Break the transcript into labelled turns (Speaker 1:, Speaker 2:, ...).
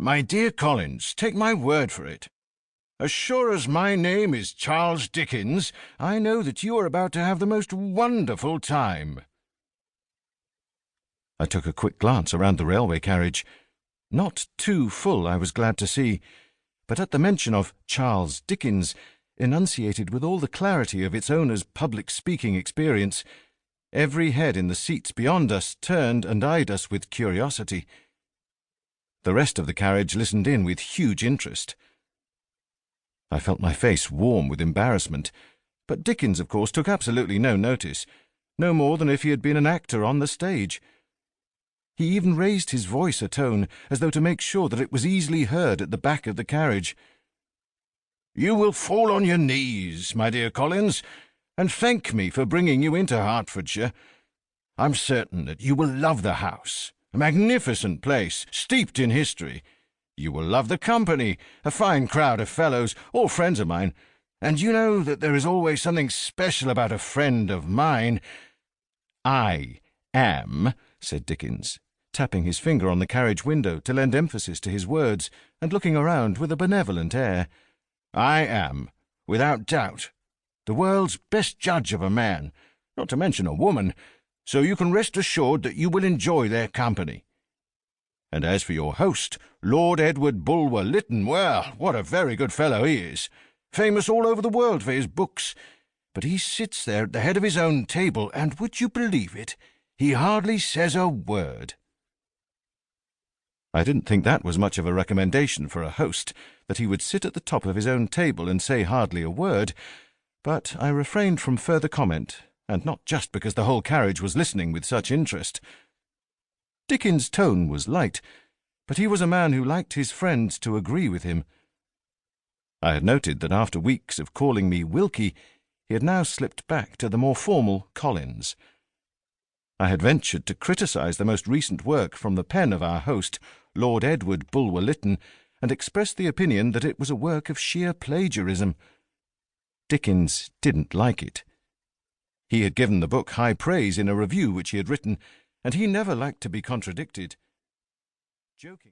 Speaker 1: My dear Collins, take my word for it. As sure as my name is Charles Dickens, I know that you are about to have the most wonderful time." I took a quick glance around the railway carriage. Not too full, I was glad to see, but at the mention of Charles Dickens, enunciated with all the clarity of its owner's public speaking experience, every head in the seats beyond us turned and eyed us with curiosity. The rest of the carriage listened in with huge interest. I felt my face warm with embarrassment, but Dickens, of course, took absolutely no notice, no more than if he had been an actor on the stage. He even raised his voice a tone, as though to make sure that it was easily heard at the back of the carriage. "You will fall on your knees, my dear Collins, and thank me for bringing you into Hertfordshire. I'm certain that you will love the house, a magnificent place, steeped in history. You will love the company, a fine crowd of fellows, all friends of mine, and you know that there is always something special about a friend of mine." "I am," said Dickens, tapping his finger on the carriage window to lend emphasis to his words, and looking around with a benevolent air, "I am, without doubt, the world's best judge of a man, not to mention a woman, so you can rest assured that you will enjoy their company. And as for your host, Lord Edward Bulwer-Lytton, well, what a very good fellow he is, famous all over the world for his books. But he sits there at the head of his own table, and would you believe it, he hardly says a word." I didn't think that was much of a recommendation for a host, that he would sit at the top of his own table and say hardly a word, but I refrained from further comment, and not just because the whole carriage was listening with such interest. Dickens' tone was light, but he was a man who liked his friends to agree with him. I had noted that after weeks of calling me Wilkie, he had now slipped back to the more formal Collins. I had ventured to criticise the most recent work from the pen of our host, Lord Edward Bulwer-Lytton, and expressed the opinion that it was a work of sheer plagiarism. Dickens didn't like it. He had given the book high praise in a review which he had written, and he never liked to be contradicted. Joking.